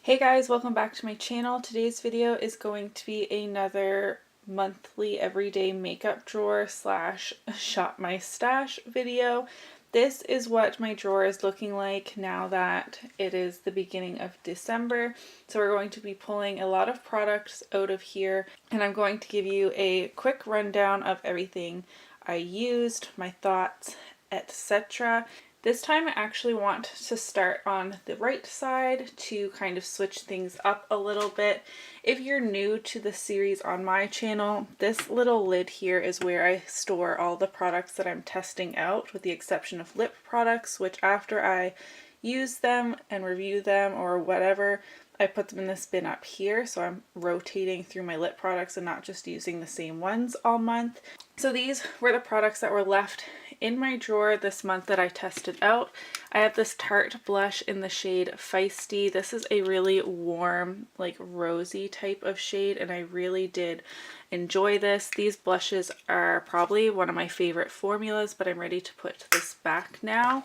Hey guys, welcome back to my channel. Today's video is going to be another monthly everyday makeup drawer slash shop my stash video. This is what my drawer is looking like now that it is the beginning of December. So we're going to be pulling a lot of products out of here, and I'm going to give you a quick rundown of everything I used, my thoughts, etc. This time I actually want to start on the right side to kind of switch things up a little bit. If you're new to the series on my channel, this little lid here is where I store all the products that I'm testing out, with the exception of lip products, which after I use them and review them or whatever, I put them in this bin up here, so I'm rotating through my lip products and not just using the same ones all month. So these were the products that were left in my drawer this month that I tested out. I have this Tarte blush in the shade Feisty. This is a really warm, like rosy type of shade, and I really did enjoy this. These blushes are probably one of my favorite formulas, but I'm ready to put this back now.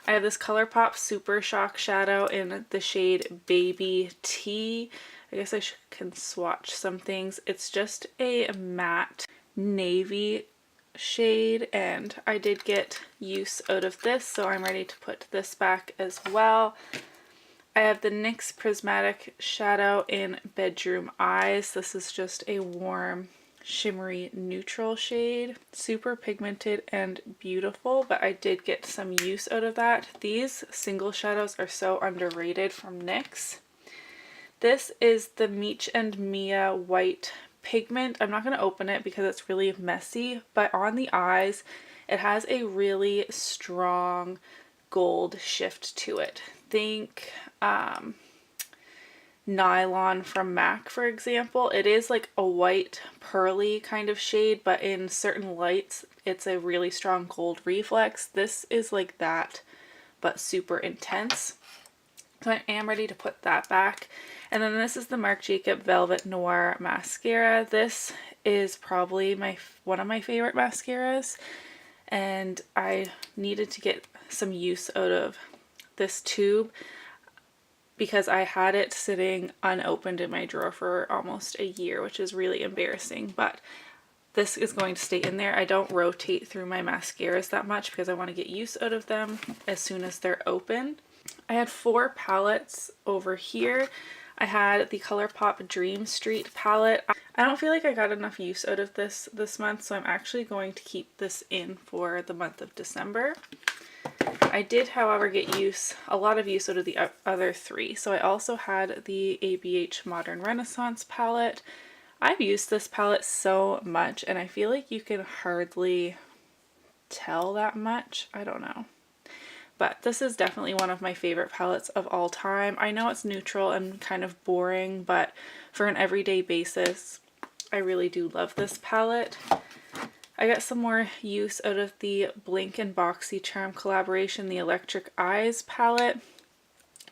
I have this ColourPop Super Shock Shadow in the shade Baby Tea. I guess I can swatch some things. It's just a matte navy shade, and I did get use out of this, so I'm ready to put this back as well. I have the NYX Prismatic Shadow in Bedroom Eyes. This is just a warm shimmery neutral shade, super pigmented and beautiful, but I did get some use out of that. These single shadows are so underrated from NYX. This is the Meech and Mia White Pigment. I'm not going to open it because it's really messy, but on the eyes it has a really strong gold shift to it. Think Nylon from MAC, for example. It is like a white pearly kind of shade, but in certain lights it's a really strong gold reflex. This is like that, but super intense. So I am ready to put that back. And then this is the Marc Jacob Velvet Noir Mascara. This is probably one of my favorite mascaras, and I needed to get some use out of this tube because I had it sitting unopened in my drawer for almost a year, which is really embarrassing, but this is going to stay in there. I don't rotate through my mascaras that much because I want to get use out of them as soon as they're open. I had 4 palettes over here. I had the ColourPop Dream Street palette. I don't feel like I got enough use out of this month, so I'm actually going to keep this in for the month of December. I did, however, get a lot of use out of the other 3. So I also had the ABH Modern Renaissance palette. I've used this palette so much, and I feel like you can hardly tell that much. I don't know. But this is definitely one of my favorite palettes of all time. I know it's neutral and kind of boring, but for an everyday basis, I really do love this palette. I got some more use out of the Blink and BoxyCharm collaboration, the Electric Eyes palette.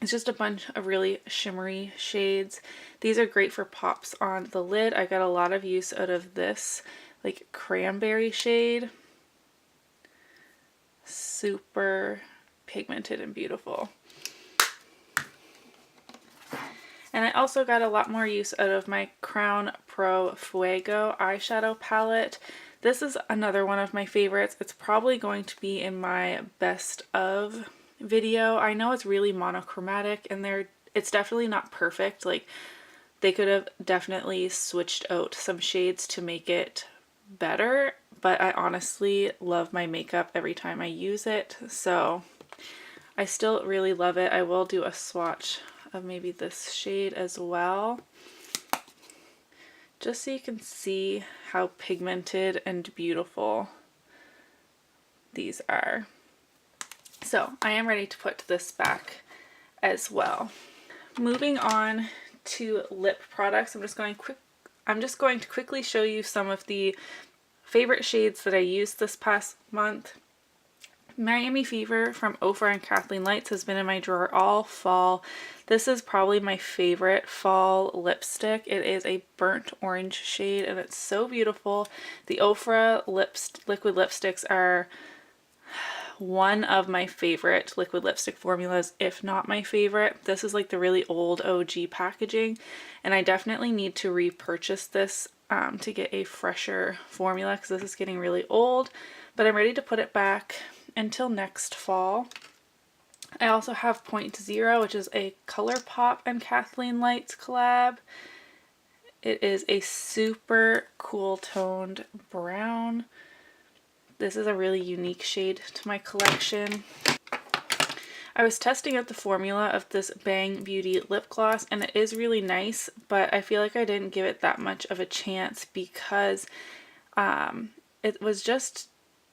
It's just a bunch of really shimmery shades. These are great for pops on the lid. I got a lot of use out of this like cranberry shade. Super pigmented and beautiful. And I also got a lot more use out of my Crown Pro Fuego eyeshadow palette. This is another one of my favorites. It's probably going to be in my best of video. I know it's really monochromatic, and it's definitely not perfect. Like, they could have definitely switched out some shades to make it better, but I honestly love my makeup every time I use it, so I still really love it. I will do a swatch of maybe this shade as well, just so you can see how pigmented and beautiful these are. So I am ready to put this back as well. Moving on to lip products, I'm just going to quickly show you some of the favorite shades that I used this past month. Miami Fever from Ofra and Kathleen Lights has been in my drawer all fall. This is probably my favorite fall lipstick. It is a burnt orange shade, and it's so beautiful. The Ofra liquid lipsticks are one of my favorite liquid lipstick formulas, if not my favorite. This is like the really old OG packaging, and I definitely need to repurchase this to get a fresher formula because this is getting really old, but I'm ready to put it back until next fall. I also have Point Zero, which is a ColourPop and Kathleen Lights collab. It is a super cool toned brown. This is a really unique shade to my collection. I was testing out the formula of this Bang Beauty lip gloss, and it is really nice, but I feel like I didn't give it that much of a chance because it was just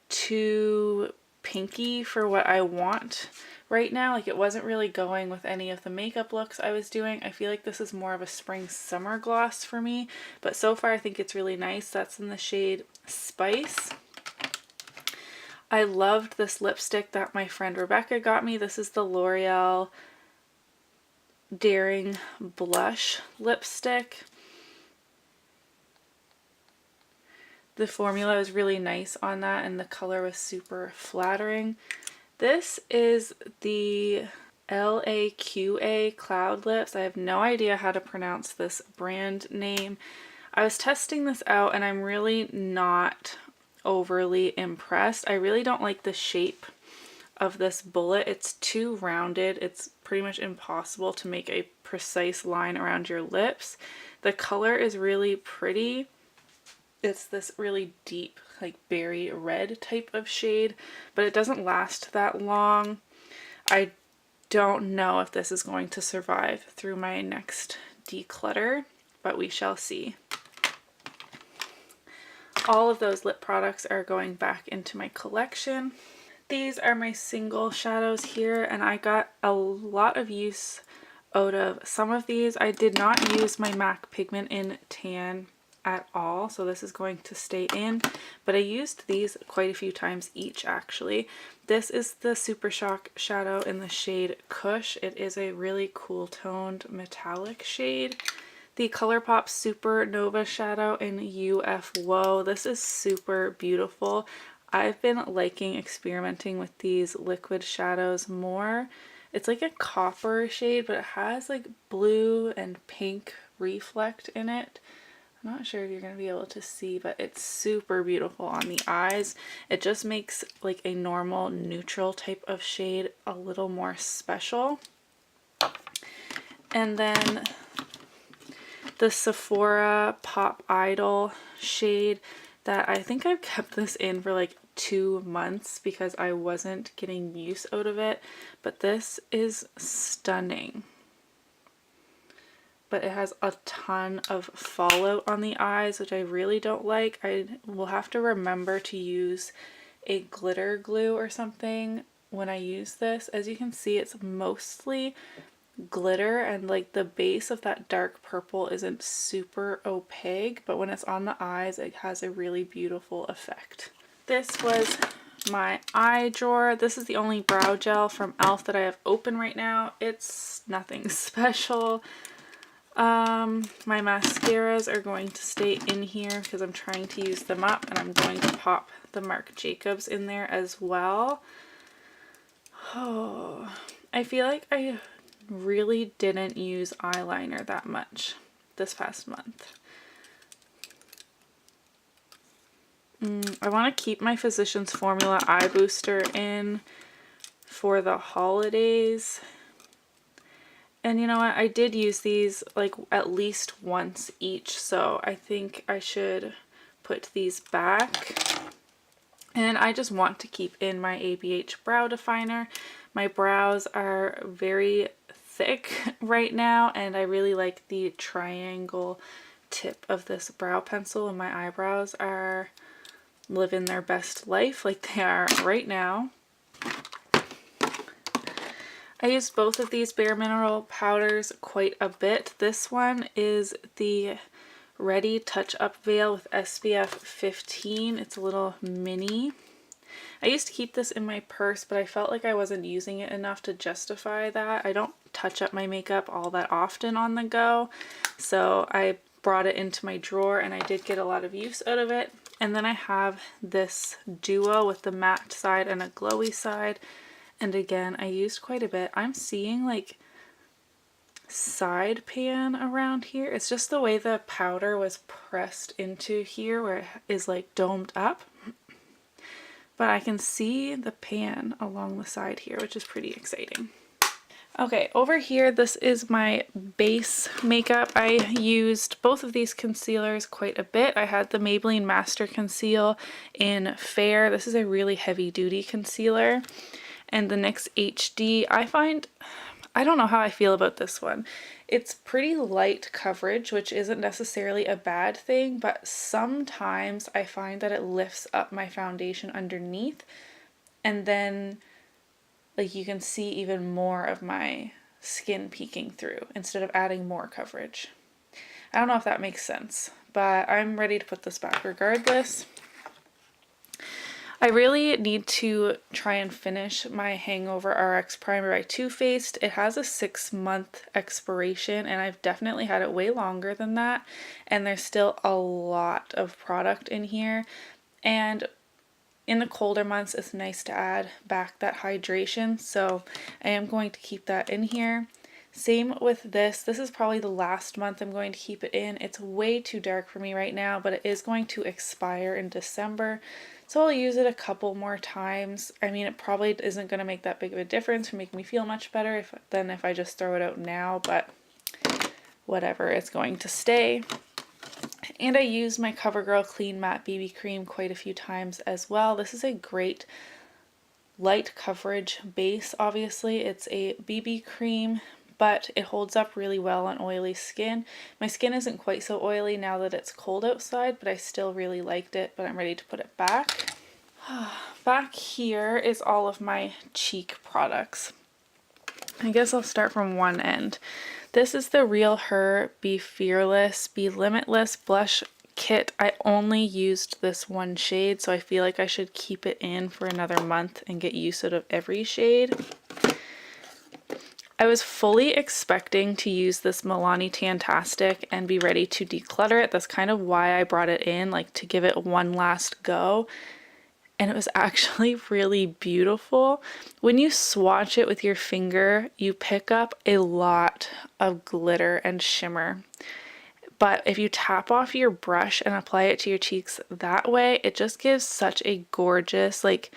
too pinky for what I want right now. Like, it wasn't really going with any of the makeup looks I was doing. I feel like this is more of a spring summer gloss for me, but so far I think it's really nice. That's in the shade Spice. I loved this lipstick that my friend Rebecca got me. This is the L'Oreal Daring Blush lipstick. The formula was really nice on that, and the color was super flattering. This is the LAQA Cloud Lips. I have no idea how to pronounce this brand name. I was testing this out and I'm really not overly impressed. I really don't like the shape of this bullet. It's too rounded. It's pretty much impossible to make a precise line around your lips. The color is really pretty. It's this really deep, like berry red type of shade, but it doesn't last that long. I don't know if this is going to survive through my next declutter, but we shall see. All of those lip products are going back into my collection. These are my single shadows here, and I got a lot of use out of some of these. I did not use my MAC Pigment in Tan at all, so this is going to stay in, but I used these quite a few times each actually. This is the Super Shock shadow in the shade Kush. It is a really cool toned metallic shade. The ColourPop Supernova shadow in UFO. This is super beautiful. I've been liking experimenting with these liquid shadows more. It's like a copper shade, but it has like blue and pink reflect in it. I'm not sure if you're going to be able to see, but it's super beautiful on the eyes. It just makes like a normal neutral type of shade a little more special. And then the Sephora Pop Idol shade that I think I've kept this in for like 2 months because I wasn't getting use out of it, but this is stunning. But it has a ton of fallout on the eyes, which I really don't like. I will have to remember to use a glitter glue or something when I use this. As you can see, it's mostly glitter, and like the base of that dark purple isn't super opaque, but when it's on the eyes it has a really beautiful effect. This was my eye drawer. This is the only brow gel from e.l.f. that I have open right now. It's nothing special. My mascaras are going to stay in here because I'm trying to use them up, and I'm going to pop the Marc Jacobs in there as well. Oh, I feel like I really didn't use eyeliner that much this past month. I want to keep my Physicians Formula Eye Booster in for the holidays. And you know what? I did use these like at least once each, so I think I should put these back. And I just want to keep in my ABH brow definer. My brows are very thick right now, and I really like the triangle tip of this brow pencil, and my eyebrows are living their best life like they are right now. I used both of these Bare Mineral powders quite a bit. This one is the Ready Touch Up Veil with SPF 15. It's a little mini. I used to keep this in my purse, but I felt like I wasn't using it enough to justify that. I don't touch up my makeup all that often on the go, so I brought it into my drawer, and I did get a lot of use out of it. And then I have this duo with the matte side and a glowy side. And again, I used quite a bit. I'm seeing like side pan around here. It's just the way the powder was pressed into here where it is like domed up. But I can see the pan along the side here, which is pretty exciting. Okay, over here, this is my base makeup. I used both of these concealers quite a bit. I had the Maybelline Master Conceal in Fair. This is a really heavy duty concealer. And the NYX HD, I don't know how I feel about this one. It's pretty light coverage, which isn't necessarily a bad thing, but sometimes I find that it lifts up my foundation underneath, and then like you can see even more of my skin peeking through instead of adding more coverage. I don't know if that makes sense, but I'm ready to put this back regardless. I really need to try and finish my Hangover RX Primer by Too Faced. It has a 6-month expiration, and I've definitely had it way longer than that, and there's still a lot of product in here. And in the colder months, it's nice to add back that hydration, so I am going to keep that in here. Same with this. This is probably the last month I'm going to keep it in. It's way too dark for me right now, but it is going to expire in December, so I'll use it a couple more times. I mean, it probably isn't going to make that big of a difference or make me feel much better than if I just throw it out now, but whatever, it's going to stay. And I used my CoverGirl Clean Matte BB Cream quite a few times as well. This is a great light coverage base, obviously. It's a BB cream, but it holds up really well on oily skin. My skin isn't quite so oily now that it's cold outside, but I still really liked it, but I'm ready to put it back. Back here is all of my cheek products. I guess I'll start from one end. This is the Real Her Be Fearless, Be Limitless Blush Kit. I only used this one shade, so I feel like I should keep it in for another month and get use out of every shade. I was fully expecting to use this Milani Tantastic and be ready to declutter it. That's kind of why I brought it in, like to give it one last go. And it was actually really beautiful. When you swatch it with your finger, you pick up a lot of glitter and shimmer. But if you tap off your brush and apply it to your cheeks that way, it just gives such a gorgeous, like,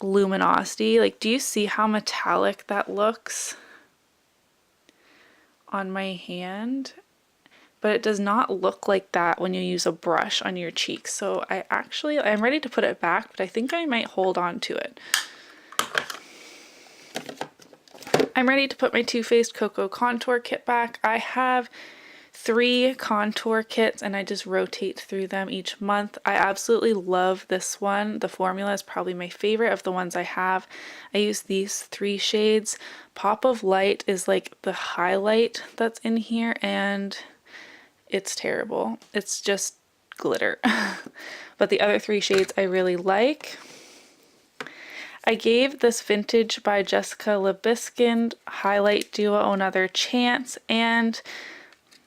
luminosity. Like, do you see how metallic that looks on my hand? But it does not look like that when you use a brush on your cheeks. So I'm ready to put it back, but I think I might hold on to it. I'm ready to put my Too Faced Cocoa Contour Kit back. I have 3 contour kits and I just rotate through them each month. I absolutely love this one. The formula is probably my favorite of the ones I have. I use these 3 shades. Pop of Light is like the highlight that's in here, and it's terrible. It's just glitter. But the other 3 shades I really like. I gave this Vintage by Jessica Libeskind Highlight Duo another chance, and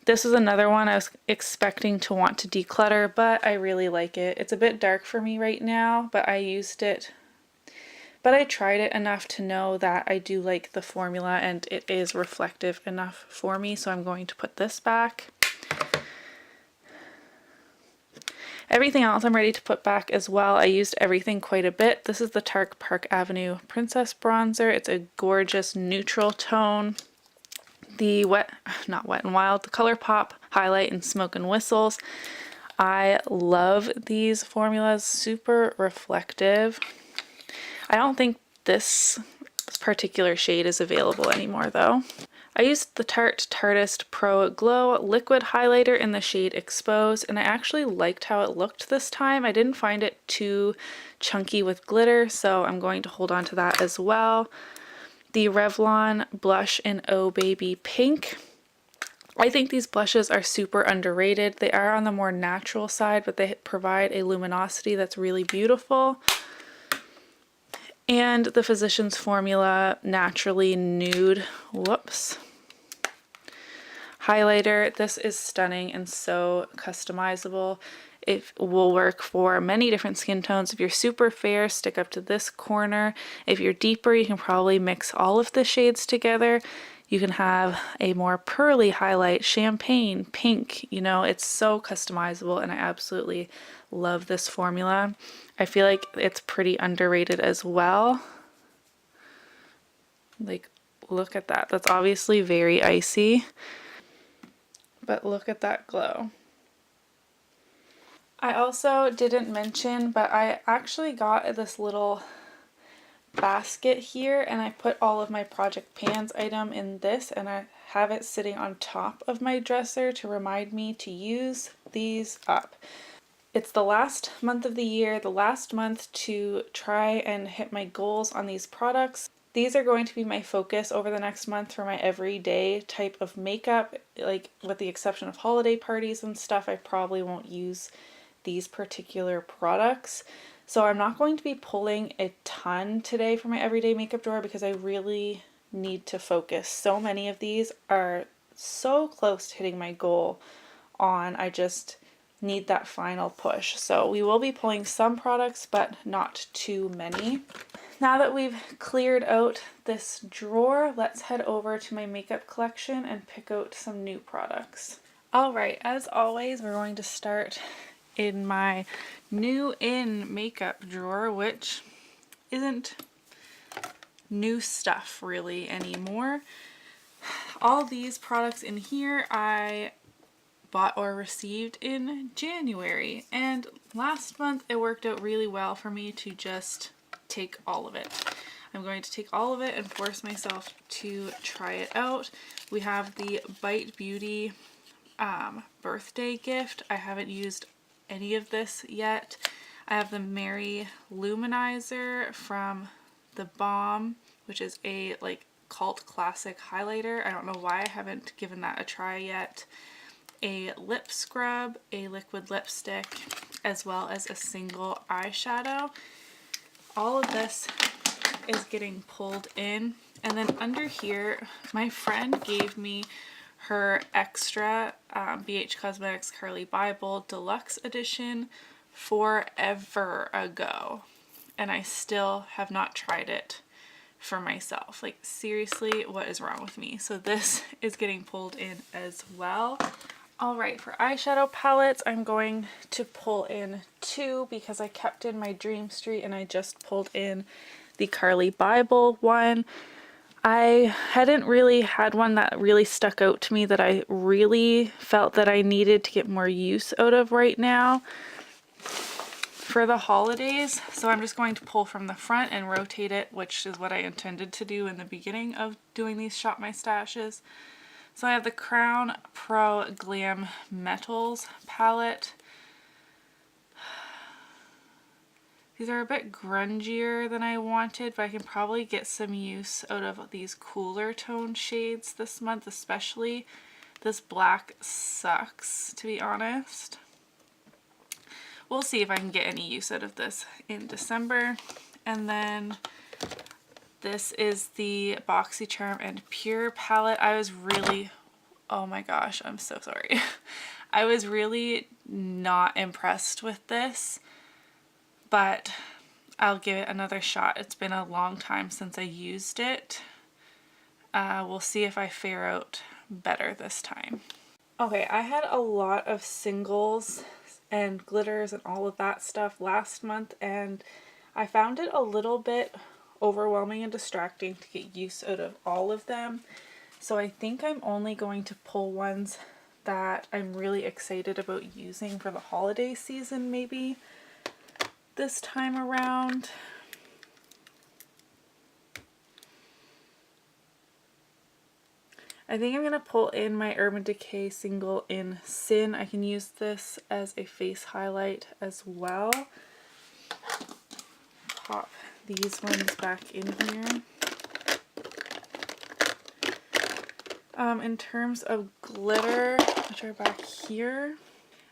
this is another one I was expecting to want to declutter, but I really like it. It's a bit dark for me right now, but I used it. But I tried it enough to know that I do like the formula and it is reflective enough for me, so I'm going to put this back. Everything else I'm ready to put back as well. I used everything quite a bit. This is the Tarte Park Avenue Princess Bronzer. It's a gorgeous neutral tone. The not Wet n Wild, the ColourPop Highlight in Smoke and Whistles. I love these formulas, super reflective. I don't think this particular shade is available anymore though. I used the Tarte Tartist Pro Glow Liquid Highlighter in the shade Exposed, and I actually liked how it looked this time. I didn't find it too chunky with glitter, so I'm going to hold on to that as well. The Revlon Blush in Oh Baby Pink. I think these blushes are super underrated. They are on the more natural side, but they provide a luminosity that's really beautiful. And the Physicians Formula Naturally Nude, highlighter. This is stunning and so customizable. It will work for many different skin tones. If you're super fair, stick up to this corner. If you're deeper, you can probably mix all of the shades together. You can have a more pearly highlight, champagne, pink, you know, it's so customizable and I absolutely love this formula. I feel like it's pretty underrated as well. Like, look at that. That's obviously very icy, but look at that glow. I also didn't mention, but I actually got this little basket here and I put all of my Project Pans item in this and I have it sitting on top of my dresser to remind me to use these up. It's the last month of the year, the last month to try and hit my goals on these products. These are going to be my focus over the next month for my everyday type of makeup. Like, with the exception of holiday parties and stuff, I probably won't use these particular products. So I'm not going to be pulling a ton today for my everyday makeup drawer because I really need to focus. So many of these are so close to hitting my goal on. I just need that final push. So we will be pulling some products, but not too many. Now that we've cleared out this drawer, let's head over to my makeup collection and pick out some new products. Alright, as always, we're going to start in my new in makeup drawer, which isn't new stuff really anymore. All these products in here I bought or received in January, and last month it worked out really well for me to just take all of it. I'm going to take all of it and force myself to try it out. We have the Bite Beauty birthday gift. I haven't used any of this yet. I have the Mary Luminizer from the Balm, which is a like cult classic highlighter. I don't know why I haven't given that a try yet. A lip scrub, a liquid lipstick, as well as a single eyeshadow. All of this is getting pulled in. And then under here, my friend gave me her extra BH Cosmetics Carly Bible Deluxe Edition forever ago. And I still have not tried it for myself. Like, seriously, what is wrong with me? So this is getting pulled in as well. Alright, for eyeshadow palettes, I'm going to pull in two because I kept in my Dream Street and I just pulled in the Carly Bible one. I hadn't really had one that really stuck out to me that I really felt that I needed to get more use out of right now for the holidays. So I'm just going to pull from the front and rotate it, which is what I intended to do in the beginning of doing these Shop My Stashes. So I have the Crown Pro Glam Metals palette. These are a bit grungier than I wanted, but I can probably get some use out of these cooler tone shades this month, especially. This black sucks, to be honest. We'll see if I can get any use out of this in December. And then this is the BoxyCharm and Pure palette. I was really, oh my gosh, I'm so sorry. I was really not impressed with this, but I'll give it another shot. It's been a long time since I used it. We'll see if I fare out better this time. Okay, I had a lot of singles and glitters and all of that stuff last month, and I found it a little bit overwhelming and distracting to get use out of all of them. So I think I'm only going to pull ones that I'm really excited about using for the holiday season maybe this time around. I think I'm going to pull in my Urban Decay single in Sin. I can use this as a face highlight as well. Pop these ones back in here. In terms of glitter, which are back here,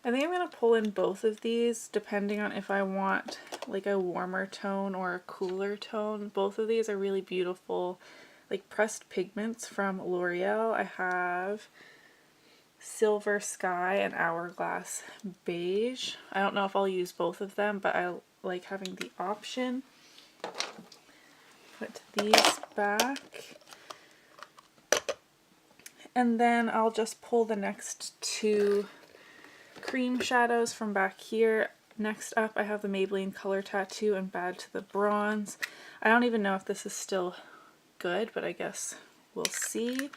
I think I'm going to pull in both of these depending on if I want like a warmer tone or a cooler tone. Both of these are really beautiful, like pressed pigments from L'Oreal. I have Silver Sky and Hourglass Beige. I don't know if I'll use both of them, but I like having the option. Put these back. And then I'll just pull the next two cream shadows from back here. Next up, I have the Maybelline Color Tattoo and Bad to the Bronze. I don't even know if this is still good, but I guess we'll see.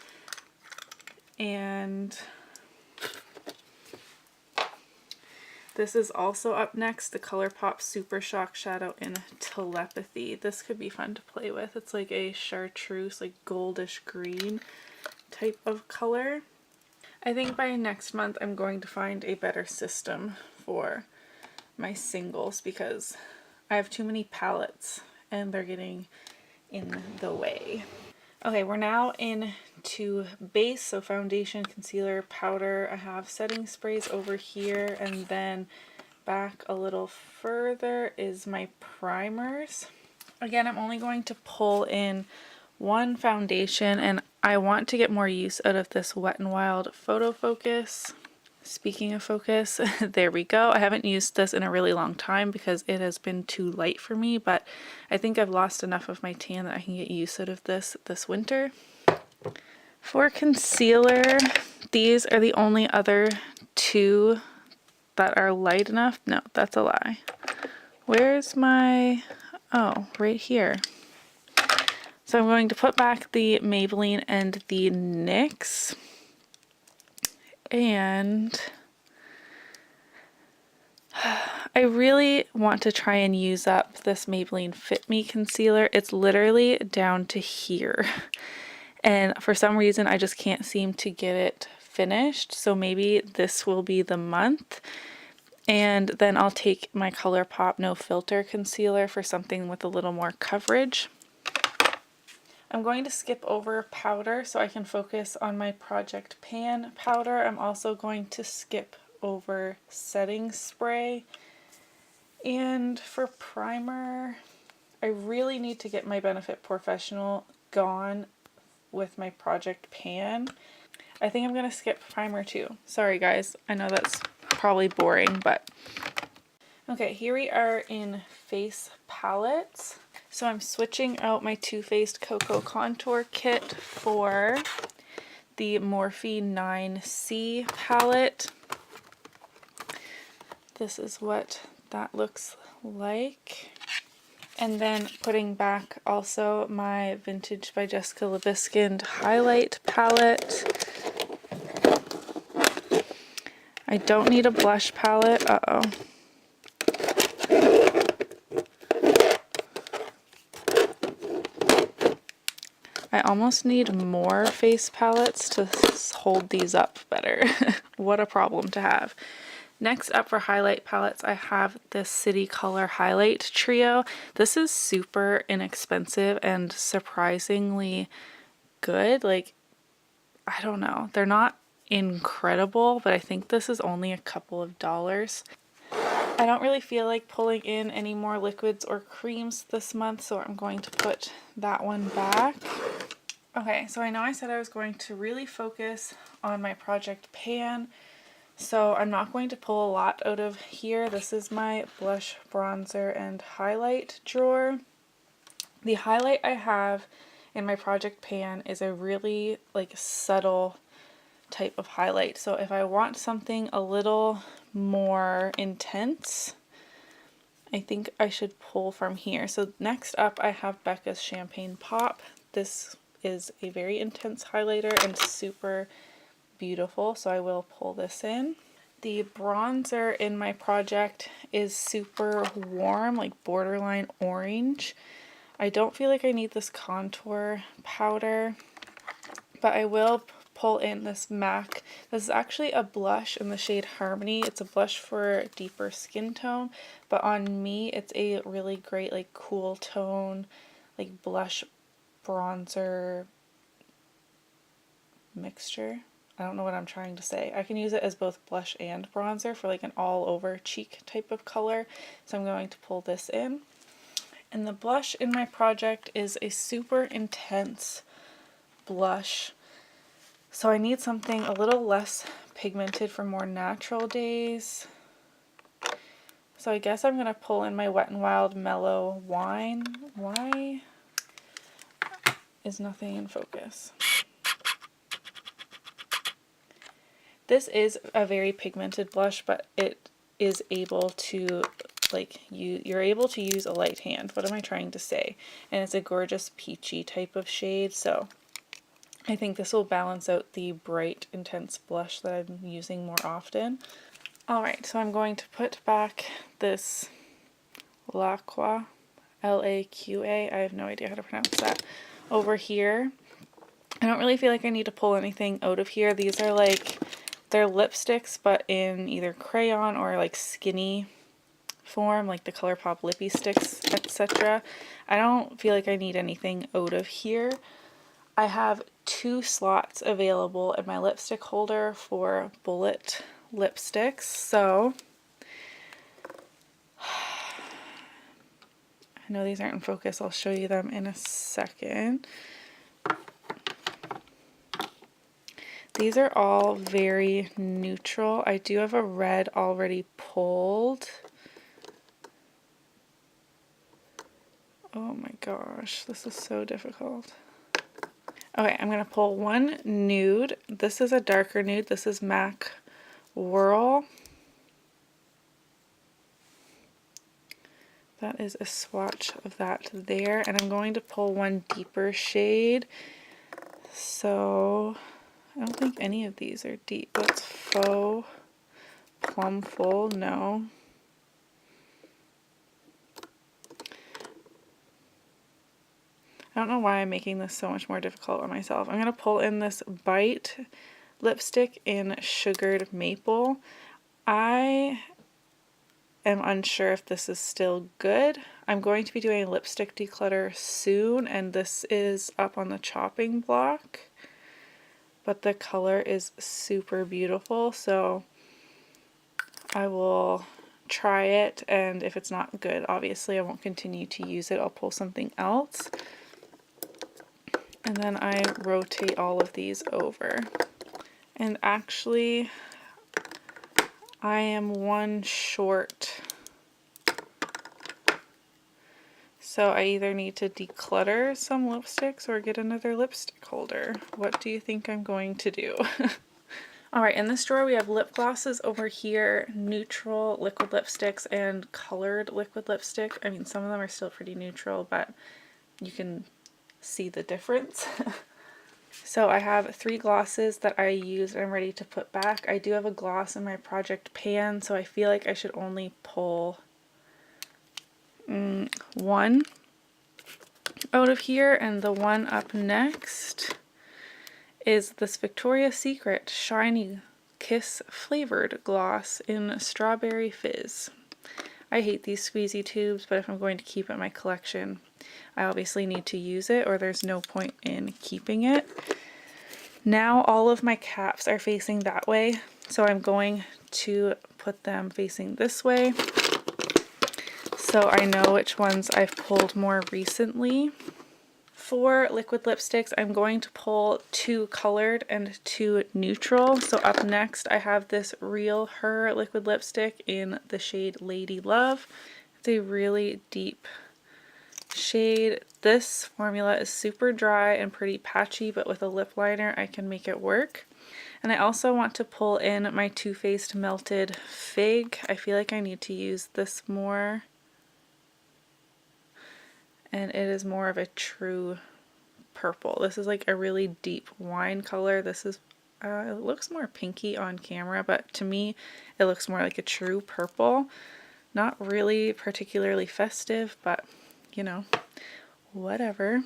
And this is also up next, the ColourPop Super Shock Shadow in Telepathy. This could be fun to play with. It's like a chartreuse, like goldish green type of color. I think by next month I'm going to find a better system for my singles because I have too many palettes and they're getting in the way. Okay, we're now into base, so foundation, concealer, powder. I have setting sprays over here, and then back a little further is my primers. Again, I'm only going to pull in one foundation, and I want to get more use out of this Wet n Wild Photo Focus. Speaking of focus, there we go. I haven't used this in a really long time because it has been too light for me, but I think I've lost enough of my tan that I can get use out of this winter. For concealer, these are the only other two that are light enough. No, that's a lie. Where's my, oh, right here. So I'm going to put back the Maybelline and the NYX. And I really want to try and use up this Maybelline Fit Me concealer. It's literally down to here. And for some reason, I just can't seem to get it finished. So maybe this will be the month. And then I'll take my ColourPop No Filter concealer for something with a little more coverage. I'm going to skip over powder so I can focus on my Project Pan powder. I'm also going to skip over setting spray. And for primer, I really need to get my Benefit Professional gone with my Project Pan. I think I'm going to skip primer too. Sorry guys, I know that's probably boring, but... Okay, here we are in face palettes. So I'm switching out my Too Faced Cocoa Contour Kit for the Morphe 9C palette. This is what that looks like. And then putting back also my Vintage by Jessica Libeskind highlight palette. I don't need a blush palette. Uh-oh. I almost need more face palettes to hold these up better. What a problem to have. Next up for highlight palettes, I have this City Color Highlight Trio. This is super inexpensive and surprisingly good. Like, I don't know. They're not incredible, but I think this is only a couple of dollars. I don't really feel like pulling in any more liquids or creams this month, so I'm going to put that one back. Okay, so I know I said I was going to really focus on my Project Pan, so I'm not going to pull a lot out of here. This is my blush, bronzer, and highlight drawer. The highlight I have in my Project Pan is a really like subtle type of highlight. So if I want something a little more intense, I think I should pull from here. So next up I have Becca's Champagne Pop. This is a very intense highlighter and super beautiful, so I will pull this in. The bronzer in my project is super warm, like borderline orange. I don't feel like I need this contour powder, but I will pull in this MAC. This is actually a blush in the shade Harmony. It's a blush for deeper skin tone, but on me it's a really great like cool tone, like blush bronzer mixture. I don't know what I'm trying to say. I can use it as both blush and bronzer for like an all over cheek type of color. So I'm going to pull this in. And the blush in my project is a super intense blush. So I need something a little less pigmented for more natural days. So I guess I'm going to pull in my Wet n Wild Mellow Wine. Why is nothing in focus? This is a very pigmented blush, but it is able to, like, you're able to use a light hand. What am I trying to say? And it's a gorgeous peachy type of shade, so I think this will balance out the bright, intense blush that I'm using more often. Alright, so I'm going to put back this Laqua, L-A-Q-A, I have no idea how to pronounce that, over here. I don't really feel like I need to pull anything out of here. These are like, they're lipsticks, but in either crayon or like skinny form, like the ColourPop Lippie Sticks, etc. I don't feel like I need anything out of here. I have 2 slots available in my lipstick holder for bullet lipsticks, so I know these aren't in focus, I'll show you them in a second. These are all very neutral. I do have a red already pulled. Oh my gosh, this is so difficult. Okay, I'm going to pull one nude. This is a darker nude. This is MAC Whirl. That is a swatch of that there. And I'm going to pull one deeper shade. So I don't think any of these are deep. That's Faux Plum Full. No. I don't know why I'm making this so much more difficult on myself. I'm going to pull in this Bite lipstick in Sugared Maple. I am unsure if this is still good. I'm going to be doing a lipstick declutter soon, and this is up on the chopping block. But the color is super beautiful, so I will try it, and if it's not good, obviously I won't continue to use it. I'll pull something else. And then I rotate all of these over. And actually, I am one short. So I either need to declutter some lipsticks or get another lipstick holder. What do you think I'm going to do? Alright, in this drawer we have lip glosses over here, neutral liquid lipsticks, and colored liquid lipstick. I mean, some of them are still pretty neutral, but you can see the difference. So I have 3 glosses that I used and I'm ready to put back. I do have a gloss in my project pan, so I feel like I should only pull one out of here, and the one up next is this Victoria's Secret Shiny Kiss flavored gloss in Strawberry Fizz. I hate these squeezy tubes, but if I'm going to keep it in my collection, I obviously need to use it or there's no point in keeping it. Now all of my caps are facing that way, so I'm going to put them facing this way so I know which ones I've pulled more recently. For liquid lipsticks, I'm going to pull 2 colored and 2 neutral. So up next I have this Real Her liquid lipstick in the shade Lady Love. It's a really deep shade. This formula is super dry and pretty patchy, but with a lip liner I can make it work. And I also want to pull in my Too Faced Melted Fig. I feel like I need to use this more. And it is more of a true purple. This is like a really deep wine color. This is, it looks more pinky on camera, but to me it looks more like a true purple. Not really particularly festive, but you know, whatever.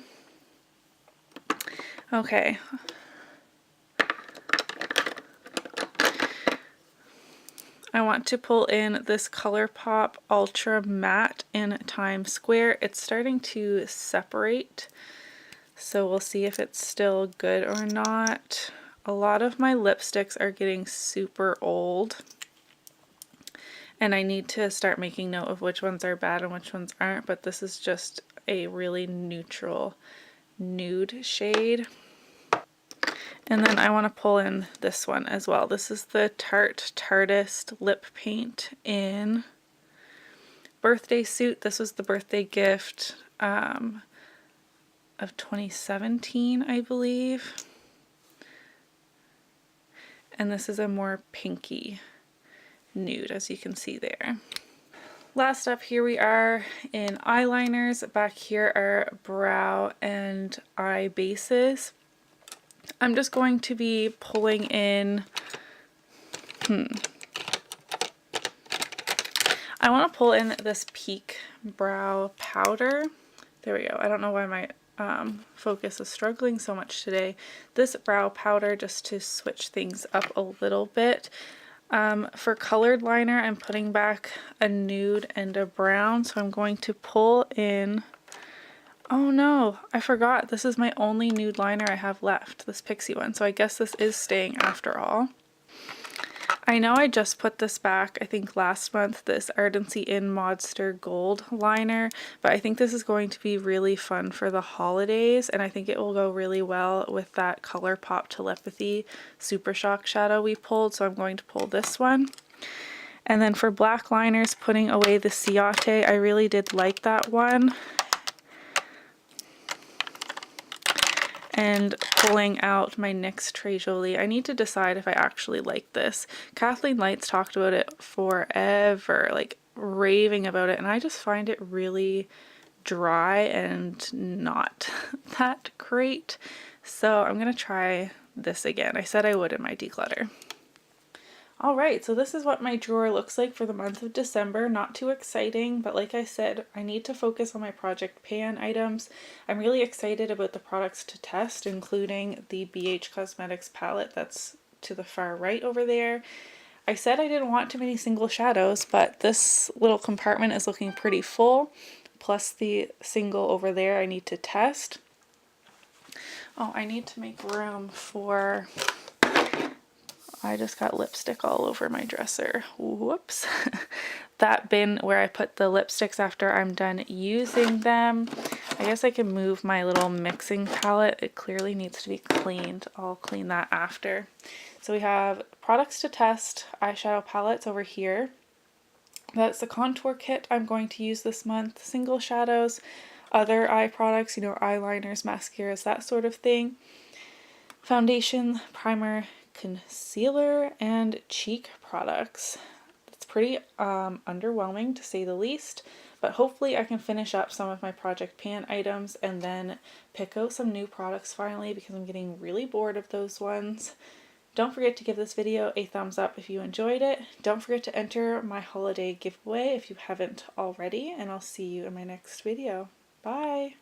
Okay. I want to pull in this ColourPop Ultra Matte in Times Square. It's starting to separate, so we'll see if it's still good or not. A lot of my lipsticks are getting super old, and I need to start making note of which ones are bad and which ones aren't, but this is just a really neutral nude shade. And then I want to pull in this one as well. This is the Tarte Tartist lip paint in Birthday Suit. This was the birthday gift of 2017, I believe. And this is a more pinky nude, as you can see there. Last up, here we are in eyeliners. Back here are brow and eye bases. I'm just going to be pulling in, I want to pull in this Peak Brow Powder. There we go. I don't know why my focus is struggling so much today. This brow powder, just to switch things up a little bit. For colored liner, I'm putting back a nude and a brown, so I'm going to pull in, oh no, I forgot, this is my only nude liner I have left, this Pixie one, so I guess this is staying after all. I know I just put this back, I think last month, this Ardency in Modster Gold liner, but I think this is going to be really fun for the holidays, and I think it will go really well with that ColourPop Telepathy Super Shock shadow we pulled, so I'm going to pull this one. And then for black liners, putting away the Ciate, I really did like that one. And pulling out my NYX Très Jolie. I need to decide if I actually like this. Kathleen Lights talked about it forever, like raving about it, and I just find it really dry and not that great. So I'm gonna try this again. I said I would in my declutter. Alright, so this is what my drawer looks like for the month of December. Not too exciting, but like I said, I need to focus on my Project Pan items. I'm really excited about the products to test, including the BH Cosmetics palette that's to the far right over there. I said I didn't want too many single shadows, but this little compartment is looking pretty full, plus the single over there I need to test. Oh, I need to make room for... I just got lipstick all over my dresser. Whoops. That bin where I put the lipsticks after I'm done using them. I guess I can move my little mixing palette. It clearly needs to be cleaned. I'll clean that after. So we have products to test, eyeshadow palettes over here. That's the contour kit I'm going to use this month. Single shadows, other eye products, you know, eyeliners, mascaras, that sort of thing. Foundation, primer, concealer, and cheek products. It's pretty underwhelming to say the least, but hopefully I can finish up some of my Project Pan items and then pick out some new products finally, because I'm getting really bored of those ones. Don't forget to give this video a thumbs up if you enjoyed it. Don't forget to enter my holiday giveaway if you haven't already, and I'll see you in my next video. Bye!